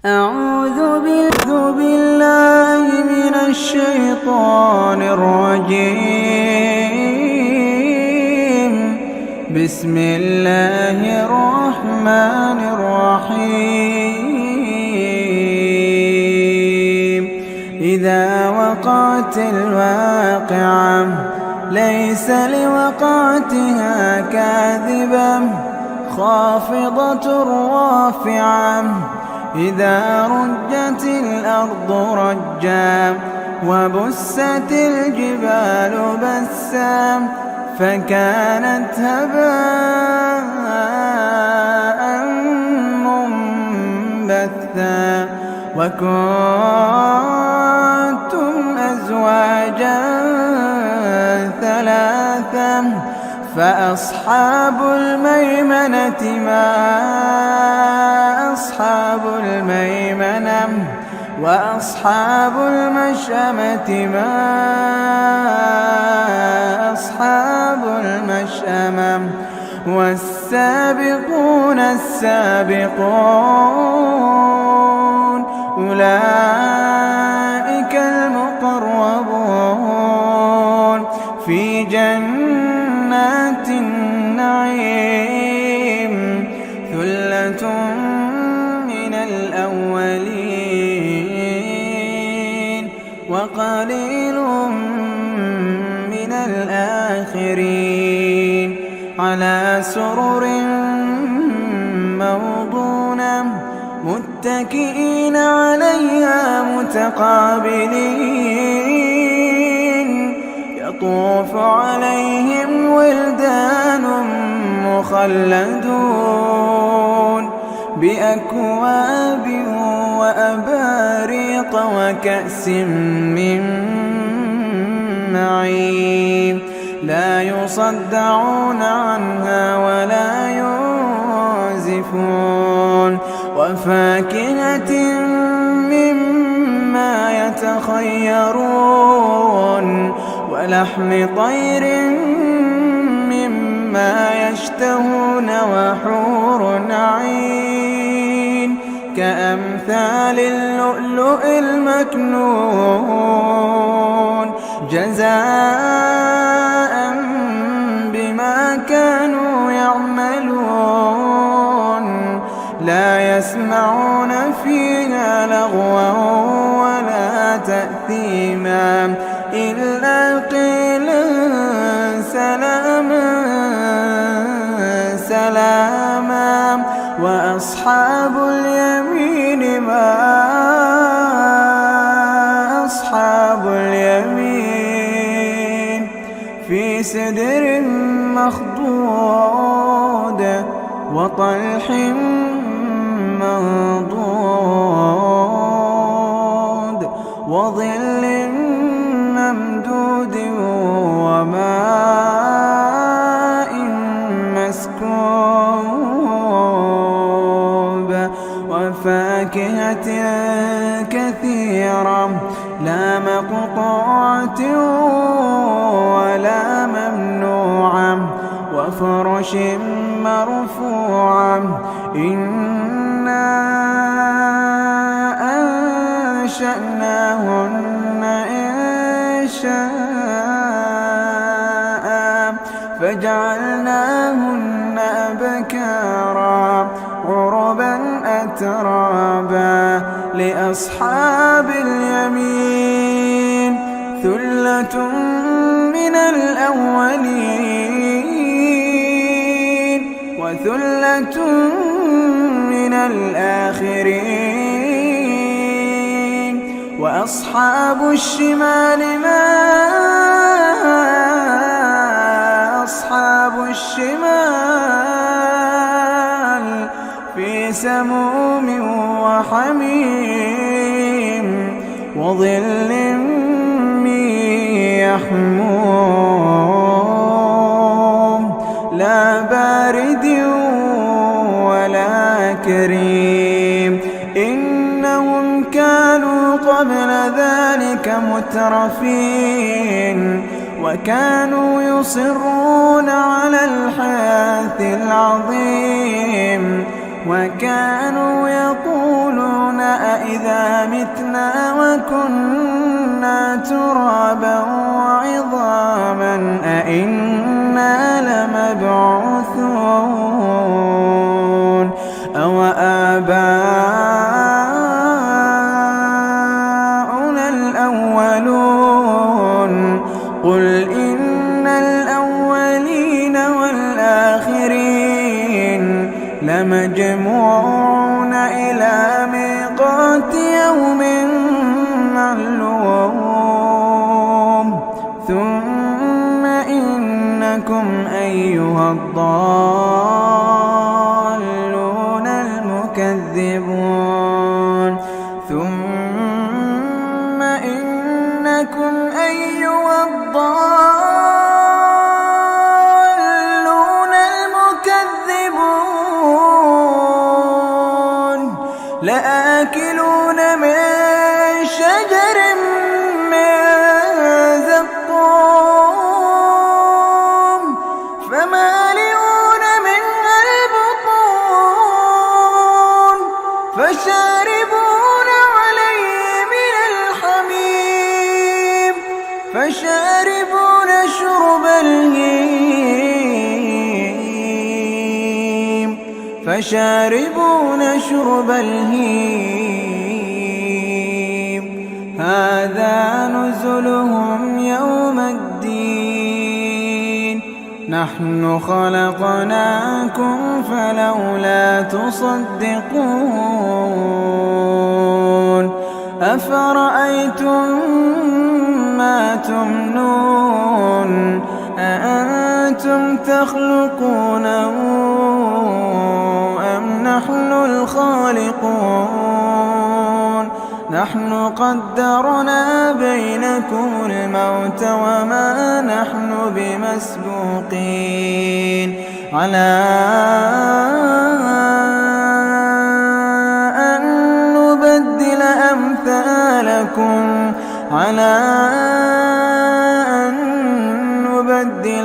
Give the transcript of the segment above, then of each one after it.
أعوذ بالله من الشيطان الرجيم. بسم الله الرحمن الرحيم. إذا وقعت الواقعة ليس لوقعتها كاذبة خافضة رافعة. إذا رجت الأرض رجا وبست الجبال بسا فكانت هباء منبثا. وكنتم أزواجا ثلاثا فأصحاب الميمنة ما أصحاب الميمنة وأصحاب المشأمة ما أصحاب المشأمة. والسابقون السابقون أولئك المقربون في جنات النعيم. ثلة من الأولين وقليل من الآخرين. على سرر موضونة متكئين عليها متقابلين. يطوف عليهم ولدان مخلدون بأكواب وأباريق وكأس من معين. لا يصدعون عنها ولا ينزفون. وفاكهة مما يتخيرون ولحم طير مما يشتهون. وحور عين كأمثال اللؤلؤ المكنون جزاء بما كانوا يعملون. لا يسمعون فيها لغوا ولا تأثيما إلا قيلا سلاما سلاما. وأصحاب اليمين ما أصحاب اليمين. في سدر مخضود وطلح منضود وظل ممدود وماء مسكوب. وفاكهة كثيرة لا مقطوعة ولا ممنوعة. وفرش مرفوعة. إنا أنشأناهن إنشاء فجعلناهن أبكارا عربا أترابا. لأصحاب اليمين ثلة من الأولين وثلة من الآخرين. وأصحاب الشمال ما أصحاب الشمال في سموم وحميم وظل من يحموم لا بارد ولا كريم. إنهم كانوا قبل ذلك مترفين وكانوا يصرون على الحث العظيم وكانوا يقولون أإذا متنا وكنا ترابا وعظاما أإنا لمبعوثون أو آباؤنا الأولون قل إن الأولين والآخرين لمجموعون إلى ميقات يوم معلوم ثم إنكم أيها الضالون المكذبون ثم إنكم أيها الضالون المكذبون لآكلون من شجر من زقوم فمالئون منها البطون فشاربون عليه من الحميم فشاربون شرب الهيم هذا نزلهم يوم الدين نحن خلقناكم فلولا تصدقون أفرأيتم ما تمنون أأنتم تخلقونه أم نحن الخالقون نحن قدرنا بينكم الموت وما نحن بمسبوقين على أن نبدل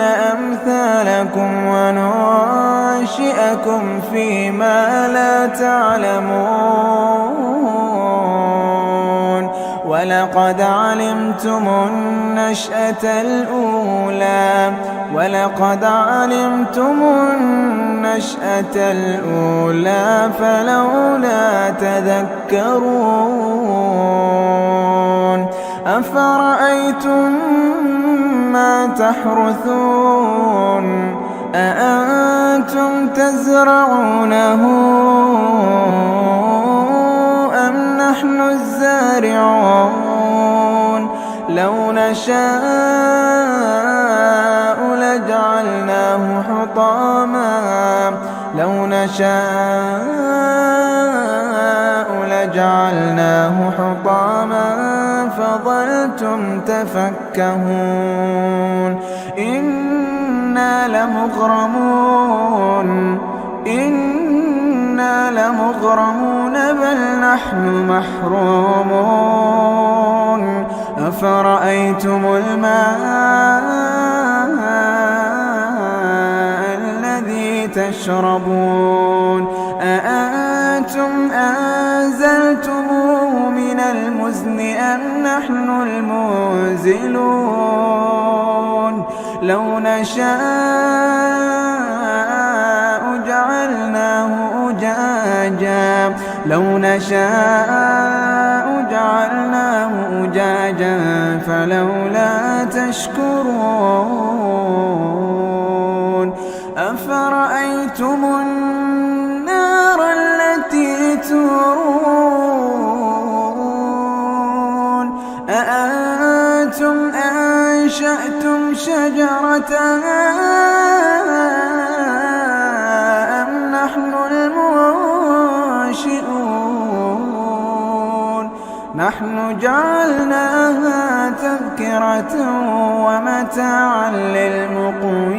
أمثالكم وننشئكم فيما لا تعلمون ولقد علمتم النشأة الأولى فلولا تذكرون أفرأيتم ما تحرثون أأنتم تزرعونه أم نحن الزارعون لو نشاء لجعلناه حطاما فظلتم تفكهون إنا لمغرمون بل نحن محرومون أفرأيتم الماء الذي تشربون أأنتم أنزلتموه من المزن أم نحن المنزلون لو نشاء جعلناه أجاجا فلولا تشكرون أفرأيتم النار التي تورون أأنتم أنشأتم شجرتها أم نحن المنشئون نحن جعلناها تذكرة ومتاعا للمقوين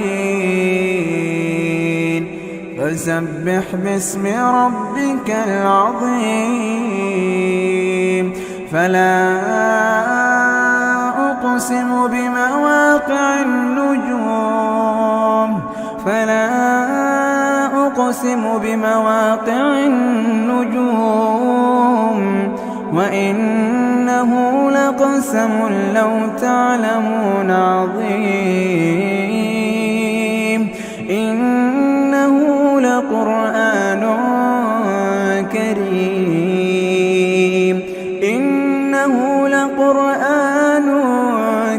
فسبح باسم ربك العظيم فلا أقسم بمواقع النجوم وإنه لقسم لو تعلمون عظيم إنه لقرآن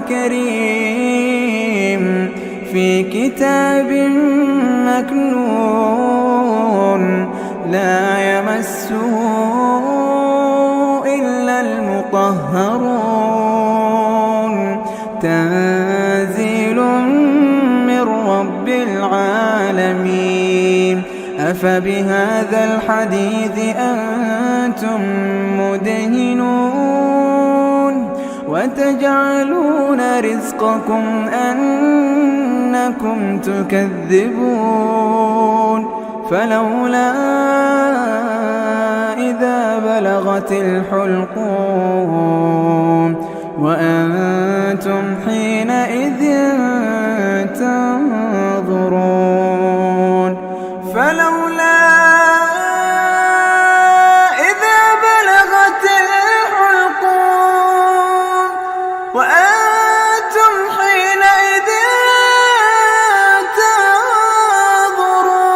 كريم في كتاب مكنون لا يمسه إلا المطهرون تنزيل من رب العالمين أفبهذا الحديث أنتم مدهنون وتجعلون رزقكم أنكم تكذبون فلولا إذا بلغت الحلقوم وأنتم حينئذ تنظرون فلولا إذا بلغت الحلقوم وأنتم حينئذ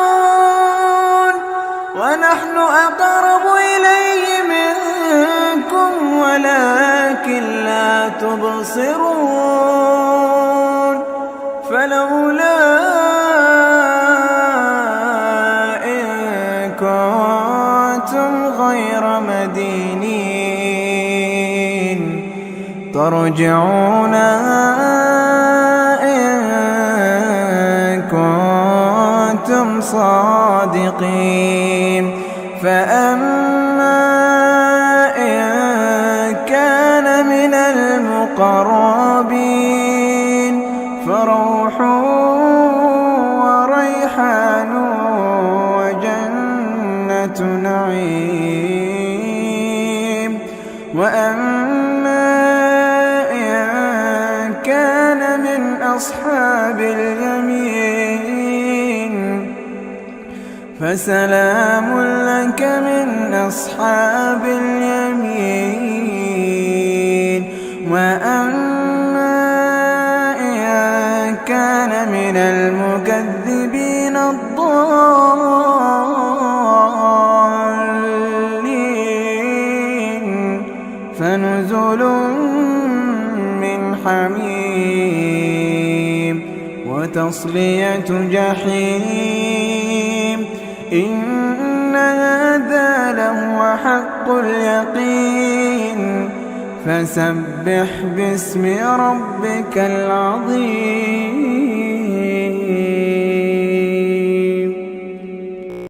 تنظرون ونحن أقرب إليه منكم ولكن لا تبصرون فلولا إن كنتم غير مدينين ترجعونها إن كنتم صادقين فأما إن كان من المقربين فروح وريحان وجنة نعيم وأما إن كان من أصحاب اليمين فسلام لك من أصحاب اليمين وأما إن كان من المكذبين الضالين فنزل من حميم وتصلية جحيم إن هذا لهو حق اليقين فسبح باسم ربك العظيم